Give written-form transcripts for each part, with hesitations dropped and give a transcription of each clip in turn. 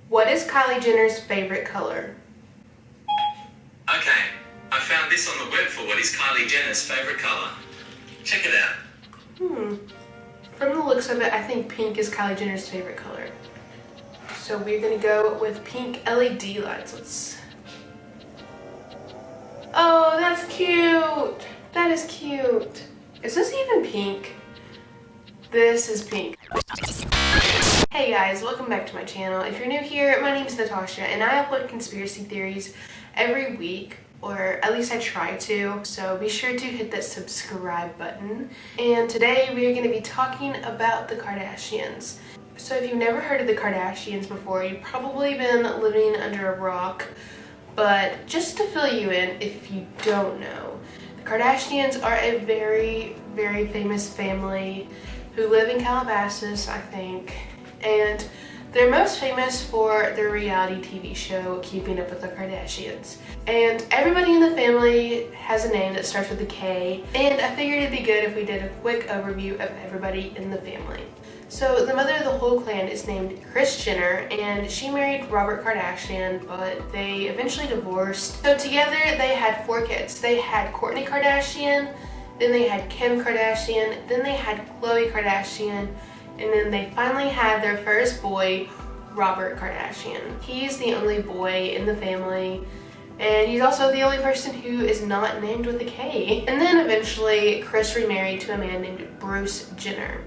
What is Kylie Jenner's favorite color? Okay, I found this on the web for what is Kylie Jenner's favorite color. Check it out. From the looks of it, I think pink is Kylie Jenner's favorite color. So we're gonna go with pink LED lights. Oh, that's cute. That is cute. Is this even pink? This is pink. Hey guys, welcome back to my channel. If you're new here, my name is Natasha and I upload conspiracy theories every week, or at least I try to. So be sure to hit that subscribe button. And today we are going to be talking about the Kardashians. So if you've never heard of the Kardashians before, you've probably been living under a rock. But just to fill you in, if you don't know, the Kardashians are a very, very famous family who live in Calabasas, I think. And they're most famous for their reality TV show, Keeping Up with the Kardashians. And everybody in the family has a name that starts with a K. And I figured it'd be good if we did a quick overview of everybody in the family. So the mother of the whole clan is named Kris Jenner, and she married Robert Kardashian, but they eventually divorced. So together they had 4 kids. They had Kourtney Kardashian, then they had Kim Kardashian, then they had Khloe Kardashian, and then they finally had their first boy, Robert Kardashian. He's the only boy in the family, and he's also the only person who is not named with a K. And then eventually, Kris remarried to a man named Bruce Jenner.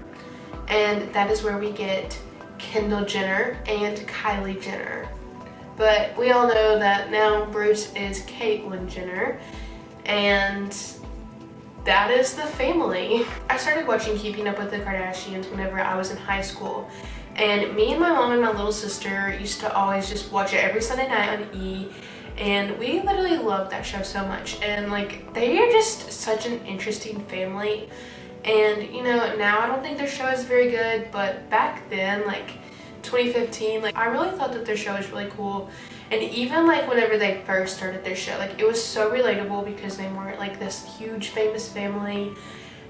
And that is where we get Kendall Jenner and Kylie Jenner. But we all know that now Bruce is Caitlyn Jenner, and that is the family. I started watching Keeping Up with the Kardashians whenever I was in high school. And me and my mom and my little sister used to always just watch it every Sunday night on E! And we literally loved that show so much. And like, they are just such an interesting family. And you know, now I don't think their show is very good, but back then, like 2015, like I really thought that their show was really cool. And even like whenever they first started their show, like it was so relatable because they weren't like this huge famous family.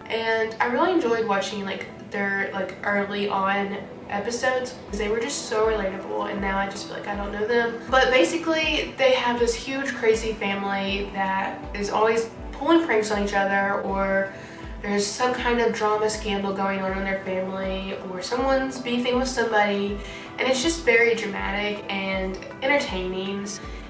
And I really enjoyed watching like their like early on episodes because they were just so relatable, and now I just feel like I don't know them. But basically they have this huge crazy family that is always pulling pranks on each other, or there's some kind of drama scandal going on in their family, or someone's beefing with somebody, and it's just very dramatic and entertaining.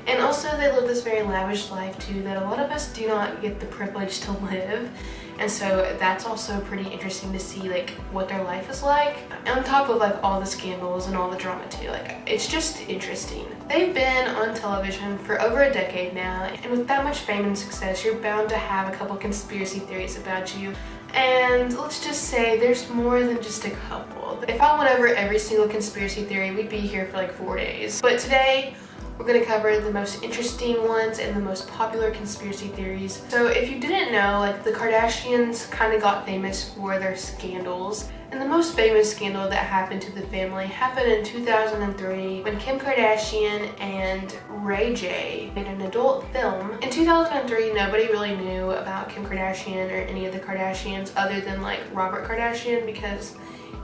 And also they live this very lavish life too that a lot of us do not get the privilege to live. And so that's also pretty interesting to see like what their life is like, on top of like all the scandals and all the drama too. Like, it's just interesting. They've been on television for over a decade now, and with that much fame and success, you're bound to have a couple conspiracy theories about you. And let's just say there's more than just a couple. If I went over every single conspiracy theory, we'd be here for like 4 days. But today, we're going to cover the most interesting ones and the most popular conspiracy theories. So if you didn't know, like the Kardashians kind of got famous for their scandals. And the most famous scandal that happened to the family happened in 2003 when Kim Kardashian and Ray J made an adult film. In 2003, nobody really knew about Kim Kardashian or any of the Kardashians other than like Robert Kardashian, because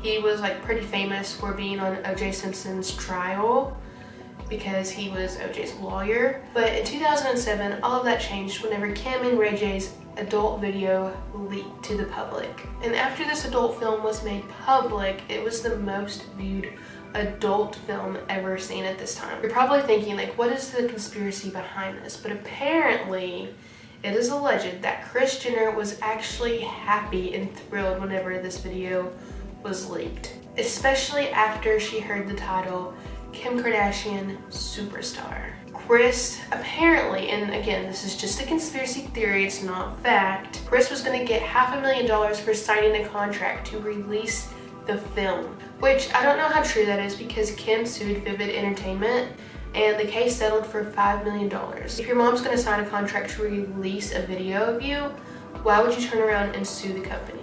he was like pretty famous for being on O.J. Simpson's trial, because he was OJ's lawyer. But in 2007, all of that changed whenever Kim and Ray J's adult video leaked to the public. And after this adult film was made public, it was the most viewed adult film ever seen at this time. You're probably thinking like, what is the conspiracy behind this? But apparently, it is alleged that Kris Jenner was actually happy and thrilled whenever this video was leaked, especially after she heard the title Kim Kardashian Superstar. Kris apparently, and again, this is just a conspiracy theory, it's not fact, Kris was going to get $500,000 for signing a contract to release the film, which I don't know how true that is because Kim sued Vivid Entertainment and the case settled for $5 million. If your mom's going to sign a contract to release a video of you, why would you turn around and sue the company?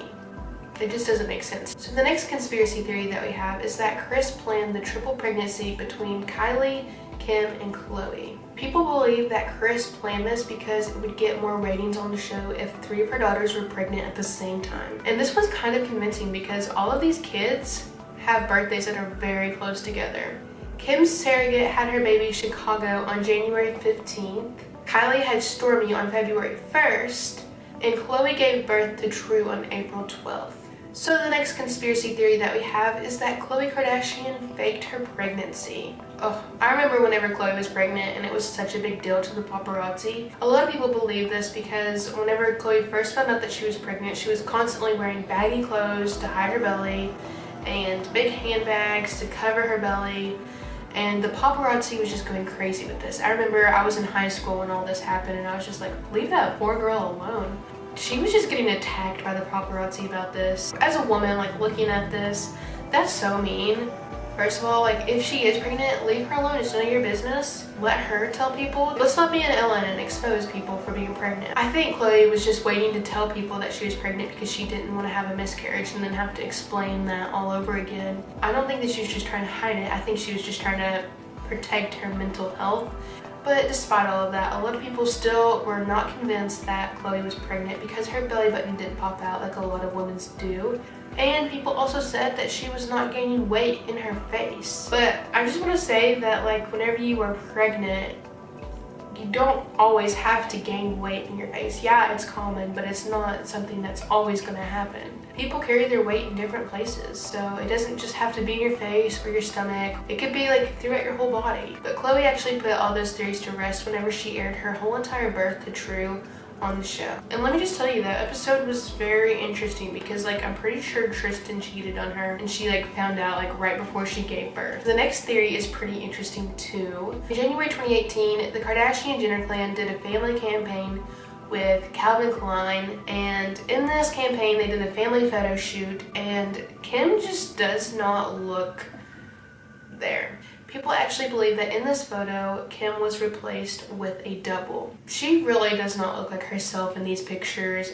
It just doesn't make sense. So the next conspiracy theory that we have is that Kris planned the triple pregnancy between Kylie, Kim, and Khloe. People believe that Kris planned this because it would get more ratings on the show if 3 of her daughters were pregnant at the same time. And this was kind of convincing because all of these kids have birthdays that are very close together. Kim's surrogate had her baby Chicago on January 15th. Kylie had Stormy on February 1st. And Khloe gave birth to True on April 12th. So the next conspiracy theory that we have is that Khloe Kardashian faked her pregnancy. Oh, I remember whenever Khloe was pregnant and it was such a big deal to the paparazzi. A lot of people believe this because whenever Khloe first found out that she was pregnant, she was constantly wearing baggy clothes to hide her belly and big handbags to cover her belly. And the paparazzi was just going crazy with this. I remember I was in high school when all this happened and I was just like, leave that poor girl alone. She was just getting attacked by the paparazzi about this. As a woman, like looking at this, that's so mean. First of all, like if she is pregnant, leave her alone. It's none of your business. Let her tell people. Let's not be an Ellen and expose people for being pregnant. I think Khloe was just waiting to tell people that she was pregnant because she didn't want to have a miscarriage and then have to explain that all over again. I don't think that she was just trying to hide it. I think she was just trying to protect her mental health. But despite all of that, a lot of people still were not convinced that Khloe was pregnant because her belly button didn't pop out like a lot of women's do. And people also said that she was not gaining weight in her face. But I just want to say that like whenever you are pregnant, you don't always have to gain weight in your face. Yeah, it's common, but it's not something that's always going to happen. People carry their weight in different places, so it doesn't just have to be in your face or your stomach. It could be like throughout your whole body. But Khloe actually put all those theories to rest whenever she aired her whole entire birth to True on the show. And let me just tell you, that episode was very interesting because like I'm pretty sure Tristan cheated on her and she like found out like right before she gave birth. The next theory is pretty interesting too. In January 2018, the Kardashian Jenner clan did a family campaign with Calvin Klein, and in this campaign they did a family photo shoot and Kim just does not look there. People actually believe that in this photo, Kim was replaced with a double. She really does not look like herself in these pictures.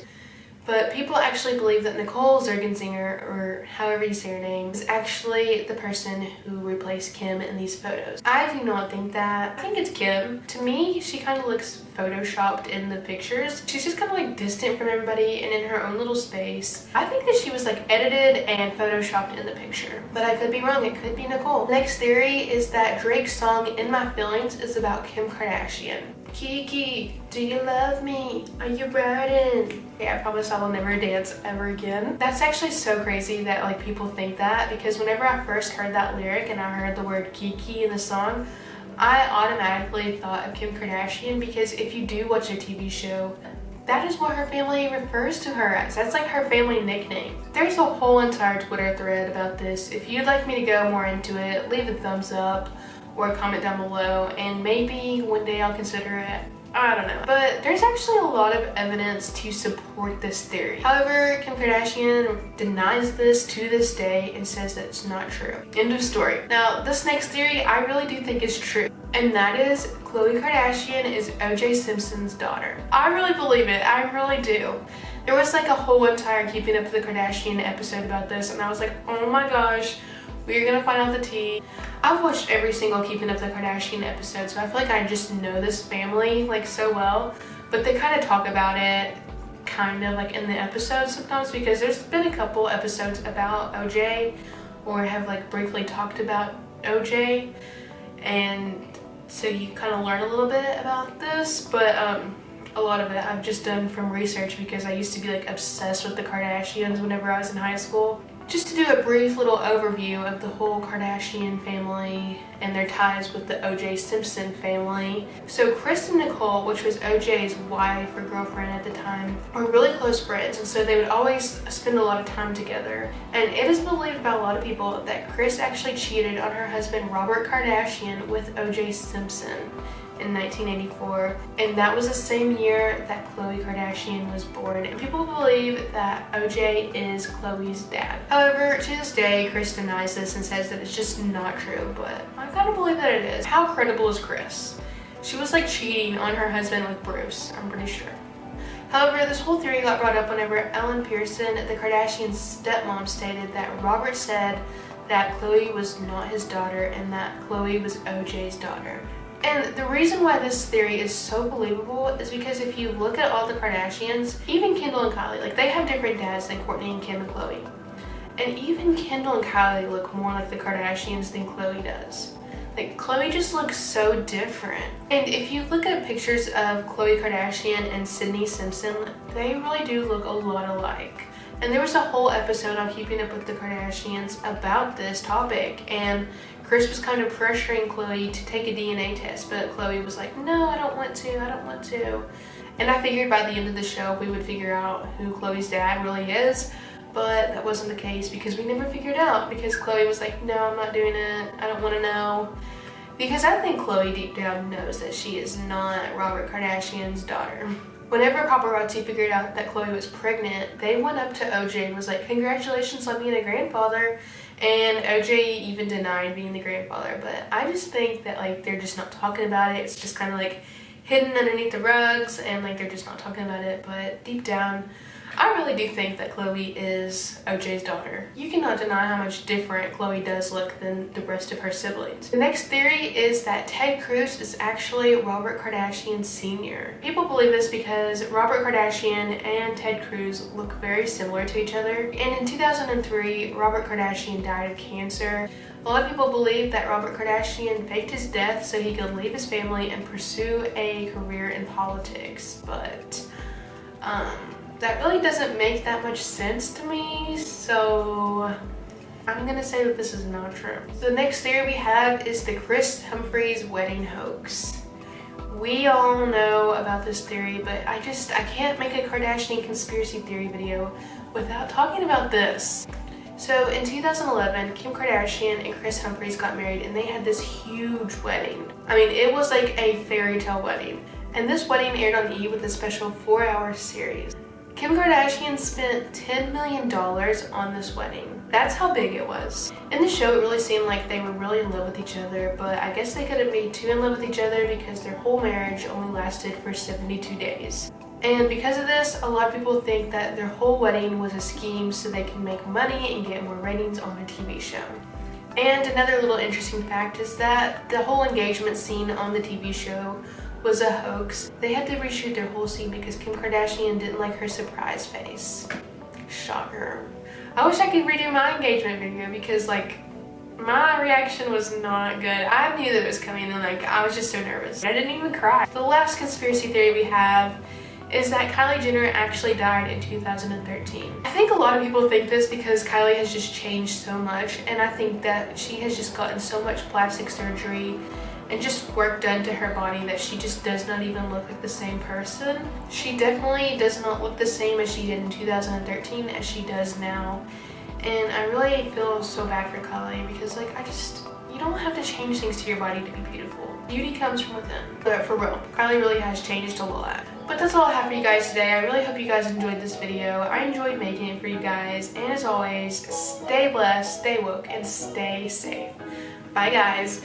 But people actually believe that Nicole Zergensinger, or however you say her name, is actually the person who replaced Kim in these photos. I do not think that. I think it's Kim. To me, she kind of looks photoshopped in the pictures. She's just kind of like distant from everybody and in her own little space. I think that she was like edited and photoshopped in the picture. But I could be wrong. It could be Nicole. Next theory is that Drake's song In My Feelings is about Kim Kardashian. Kiki, do you love me? Are you riding? Yeah, I promise I will never dance ever again. That's actually so crazy that like people think that, because whenever I first heard that lyric and I heard the word Kiki in the song, I automatically thought of Kim Kardashian, because if you do watch a TV show, that is what her family refers to her as. That's like her family nickname. There's a whole entire Twitter thread about this. If you'd like me to go more into it, leave a thumbs up or comment down below, and maybe one day I'll consider it. I don't know. But there's actually a lot of evidence to support this theory. However, Kim Kardashian denies this to this day and says that it's not true. End of story. Now, this next theory I really do think is true, and that is Khloe Kardashian is O.J. Simpson's daughter. I really believe it. I really do. There was like a whole entire Keeping Up with the Kardashian episode about this, and I was like, oh my gosh, we're gonna find out the tea. I've watched every single Keeping Up with the Kardashian episode, so I feel like I just know this family like so well. But they kind of talk about it kind of like in the episodes sometimes, because there's been a couple episodes about OJ or have like briefly talked about OJ, and so you kind of learn a little bit about this. But a lot of it I've just done from research, because I used to be like obsessed with the Kardashians whenever I was in high school. Just to do a brief little overview of the whole Kardashian family and their ties with the O.J. Simpson family. So Kris and Nicole, which was O.J.'s wife or girlfriend at the time, were really close friends, and so they would always spend a lot of time together. And it is believed by a lot of people that Kris actually cheated on her husband Robert Kardashian with O.J. Simpson in 1984, and that was the same year that Khloe Kardashian was born. And people believe that OJ is Khloe's dad. However, to this day, Kris denies this and says that it's just not true, but I kind of believe that it is. How credible is Kris? She was like cheating on her husband with Bruce, I'm pretty sure. However, this whole theory got brought up whenever Ellen Pearson, the Kardashians' stepmom, stated that Robert said that Khloe was not his daughter and that Khloe was OJ's daughter. And the reason why this theory is so believable is because if you look at all the Kardashians, even Kendall and Kylie, like they have different dads than Kourtney and Kim and Khloe. And even Kendall and Kylie look more like the Kardashians than Khloe does. Like, Khloe just looks so different. And if you look at pictures of Khloe Kardashian and Sydney Simpson, they really do look a lot alike. And there was a whole episode on Keeping Up with the Kardashians about this topic, and Kris was kind of pressuring Khloe to take a DNA test, but Khloe was like, no, I don't want to. And I figured by the end of the show we would figure out who Khloe's dad really is, but that wasn't the case because we never figured out, because Khloe was like, no, I'm not doing it, I don't want to know. Because I think Khloe deep down knows that she is not Robert Kardashian's daughter. Whenever paparazzi figured out that Khloe was pregnant, they went up to OJ and was like, congratulations on being a grandfather. And OJ even denied being the grandfather. But I just think that like they're just not talking about it. It's just kind of like hidden underneath the rugs, and like they're just not talking about it. But deep down, I really do think that Khloe is OJ's daughter. You cannot deny how much different Khloe does look than the rest of her siblings. The next theory is that Ted Cruz is actually Robert Kardashian Sr. People believe this because Robert Kardashian and Ted Cruz look very similar to each other. And in 2003, Robert Kardashian died of cancer. A lot of people believe that Robert Kardashian faked his death so he could leave his family and pursue a career in politics. But, that really doesn't make that much sense to me, so I'm gonna say that this is not true. The next theory we have is the Kris Humphries wedding hoax. We all know about this theory, but I can't make a Kardashian conspiracy theory video without talking about this. So in 2011, Kim Kardashian and Kris Humphries got married, and they had this huge wedding. I mean, it was like a fairy tale wedding. And this wedding aired on E! With a special 4-hour series. Kim Kardashian spent $10 million on this wedding. That's how big it was. In the show, it really seemed like they were really in love with each other, but I guess they couldn't be too in love with each other because their whole marriage only lasted for 72 days. And because of this, a lot of people think that their whole wedding was a scheme so they can make money and get more ratings on their TV show. And another little interesting fact is that the whole engagement scene on the TV show was a hoax. They had to reshoot their whole scene because Kim Kardashian didn't like her surprise face. Shocker. I wish I could redo my engagement video because like my reaction was not good. I knew that it was coming and like I was just so nervous. I didn't even cry. The last conspiracy theory we have is that Kylie Jenner actually died in 2013. I think a lot of people think this because Kylie has just changed so much, and I think that she has just gotten so much plastic surgery and just work done to her body that she just does not even look like the same person. She definitely does not look the same as she did in 2013 as she does now. And I really feel so bad for Kylie because like you don't have to change things to your body to be beautiful. Beauty comes from within. But for real, Kylie really has changed a lot. But that's all I have for you guys today. I really hope you guys enjoyed this video. I enjoyed making it for you guys. And as always, stay blessed, stay woke, and stay safe. Bye guys.